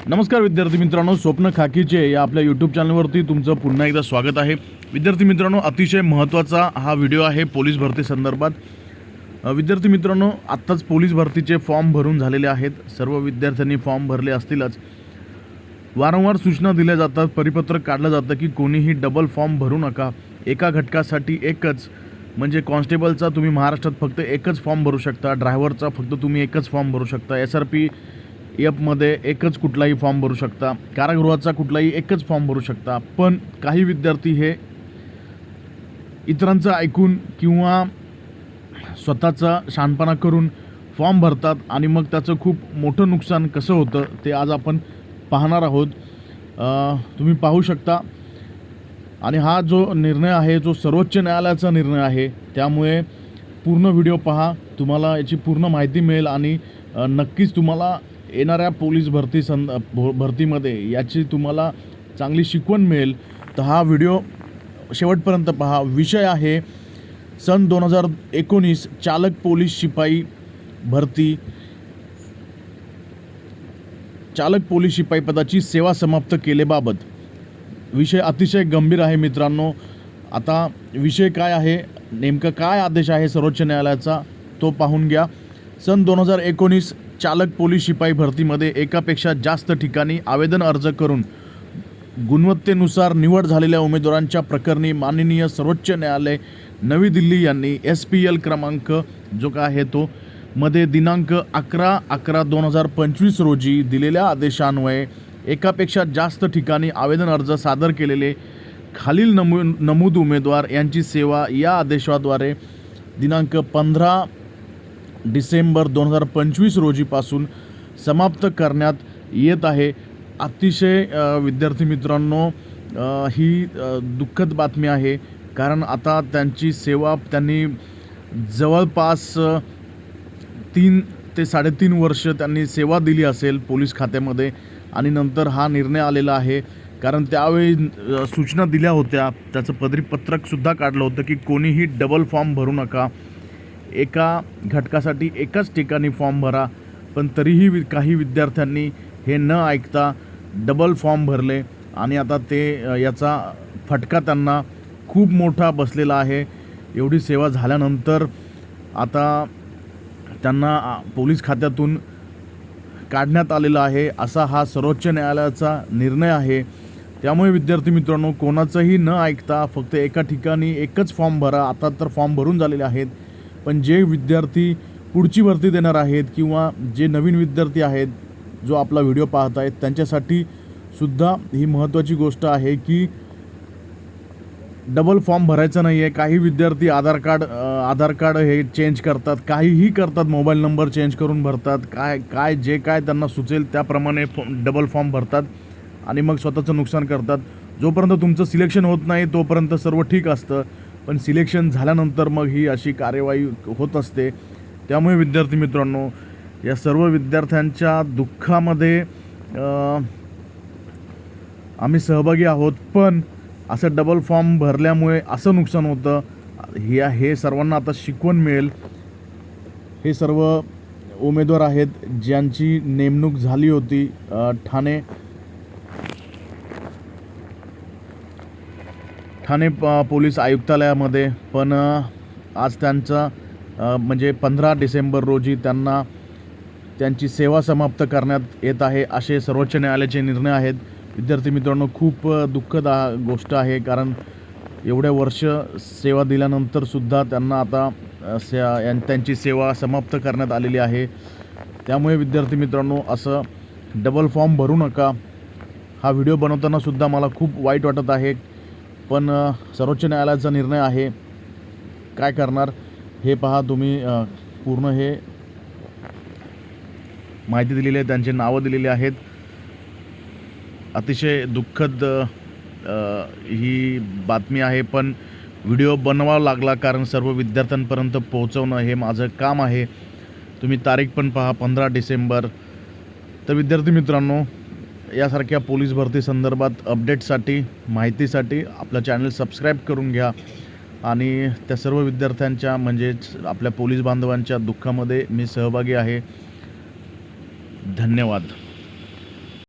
नमस्कार विद्यार्थी मित्रांनो, स्वप्न खाकीचे या आपल्या यूट्यूब चॅनलवरती तुमचं पुन्हा एकदा स्वागत आहे. विद्यार्थी मित्रांनो, अतिशय महत्त्वाचा हा व्हिडिओ आहे पोलीस भरती संदर्भात. विद्यार्थी मित्रांनो, आत्ताच पोलीस भरतीचे फॉर्म भरून झालेले आहेत. सर्व विद्यार्थ्यांनी फॉर्म भरले असतीलच. वारंवार सूचना दिल्या जातात, परिपत्रक काढलं जातं की कोणीही डबल फॉर्म भरू नका. एका घटकासाठी एकच, म्हणजे कॉन्स्टेबलचा तुम्ही महाराष्ट्रात फक्त एकच फॉर्म भरू शकता, ड्रायव्हरचा फक्त तुम्ही एकच फॉर्म भरू शकता, SRP एफमध्ये एकच कुठलाही फॉर्म भरू शकता, कारागृहाचा कुठलाही एकच फॉर्म भरू शकता. पण काही विद्यार्थी हे इतरांचं ऐकून किंवा स्वतःचा शहाणपणा करून फॉर्म भरतात आणि मग त्याचं खूप मोठं नुकसान कसं होतं ते आज आपण पाहणार आहोत. तुम्ही पाहू शकता. आणि हा जो निर्णय आहे जो सर्वोच्च न्यायालयाचा निर्णय आहे, त्यामुळे पूर्ण व्हिडिओ पहा, तुम्हाला याची पूर्ण माहिती मिळेल आणि नक्कीच तुम्हाला येणाऱ्या पोलीस भरतीमध्ये याची तुम्हाला चांगली शिकवण मिळेल. तर हा व्हिडिओ शेवटपर्यंत पहा. विषय आहे सन 2019 चालक पोलीस शिपाई भरती. चालक पोलीस शिपाई पदाची सेवा समाप्त केलेबाबत. विषय अतिशय गंभीर आहे मित्रांनो. आता विषय काय आहे, नेमकं काय आदेश आहे सर्वोच्च न्यायालयाचा तो पाहून घ्या. सन 2019 चालक पोलीस शिपाई भरतीमध्ये एकापेक्षा जास्त ठिकाणी आवेदन अर्ज करून गुणवत्तेनुसार निवड झालेल्या उमेदवारांच्या प्रकरणी माननीय सर्वोच्च न्यायालय नवी दिल्ली यांनी SPL क्रमांक जो काय आहे तो मध्ये दिनांक 11/11/2025 रोजी दिलेल्या आदेशान्वये एकापेक्षा जास्त ठिकाणी आवेदन अर्ज सादर केलेले खालील नमूद उमेदवार यांची सेवा या आदेशाद्वारे दिनांक 15 डिसेंबर 2025 रोजीपासून समाप्त करण्यात येत आहे. अतिशय विद्यार्थी मित्रांनो, ही दुःखद बातमी आहे. कारण आता त्यांची सेवा त्यांनी जवळपास 3 ते 3.5 वर्ष त्यांनी सेवा दिली असेल पोलीस खात्यामध्ये आणि नंतर हा निर्णय आलेला आहे. कारण त्यावेळी सूचना दिल्या होत्या, त्याचं परिपत्रकसुद्धा काढलं होतं की कोणीही डबल फॉर्म भरू नका, एका घटकासाठी एकाच ठिकाणी फॉर्म भरा. पण तरीही काही विद्यार्थ्यांनी हे न ऐकता डबल फॉर्म भरले आणि आता ते याचा फटका त्यांना खूप मोठा बसलेला आहे. एवढी सेवा झाल्यानंतर आता त्यांना पोलीस खात्यातून काढण्यात आलेला आहे, असा हा सर्वोच्च न्यायालयाचा निर्णय आहे. त्यामुळे विद्यार्थी मित्रांनो, कोणाचंही न ऐकता फक्त एका ठिकाणी एकच फॉर्म भरा. आता तर फॉर्म भरून झालेले आहेत, पण जे विद्यार्थी पुढची भरती देणार आहेत किंवा जे नवीन विद्यार्थी आहेत जो आपला व्हिडिओ पाहत आहेत, त्यांच्यासाठी सुद्धा ही महत्त्वाची गोष्ट आहे की डबल फॉर्म भरायचा नाही आहे. काही विद्यार्थी आधार कार्ड हे चेंज करतात, काहीही करतात, मोबाईल नंबर चेंज करून भरतात, जे काय त्यांना सुचेल त्याप्रमाणे डबल फॉर्म भरतात आणि मग स्वतःचं नुकसान करतात. जोपर्यंत तुमचं सिलेक्शन होत नाही तोपर्यंत सर्व ठीक असतं, पण सिलेक्शन झाल्यानंतर मग ही अशी कार्यवाही होत असते. त्यामुळे विद्यार्थी मित्रांनो, या सर्व विद्यार्थ्यांच्या दुःखामध्ये आम्ही सहभागी आहोत. पण असं डबल फॉर्म भरल्यामुळे असं नुकसान होतं, हे सर्वांना आता शिकवण मिळेल. हे सर्व उमेदवार आहेत ज्यांची नेमणूक झाली होती ठाणे पोलीस आयुक्तालयामध्ये, पण आज त्यांचा म्हणजे 15 डिसेंबर रोजी त्यांना त्यांची सेवा समाप्त करण्यात येत आहे, असे सर्वोच्च न्यायालयाचे निर्णय आहेत. विद्यार्थी मित्रांनो, खूप दुःखद गोष्ट आहे. कारण एवढ्या वर्ष सेवा दिल्यानंतरसुद्धा त्यांना आता त्यांची सेवा समाप्त करण्यात आलेली आहे. त्यामुळे विद्यार्थी मित्रांनो, असं डबल फॉर्म भरू नका. हा व्हिडिओ बनवतानासुद्धा मला खूप वाईट वाटत आहे, पण सर्वोच्च न्यायालयाचा निर्णय आहे, काय करणार हे पहा तुम्ही. पूर्ण हे माहिती दिलेली आहे, त्यांचे नावं दिलेली आहेत. अतिशय दुःखद ही बातमी आहे, पण व्हिडिओ बनवावा लागला कारण सर्व विद्यार्थ्यांपर्यंत पोहोचवणं हे माझं काम आहे. तुम्ही तारीख पण पहा, 15 डिसेंबर. तर विद्यार्थी मित्रांनो, यासारख्या पोलीस भरती संदर्भात अपडेटसाठी, माहितीसाठी आपलं चॅनल सबस्क्राईब करून घ्या आणि त्या सर्व विद्यार्थ्यांच्या म्हणजेच आपल्या पोलीस बांधवांच्या दुःखामध्ये मी सहभागी आहे. धन्यवाद.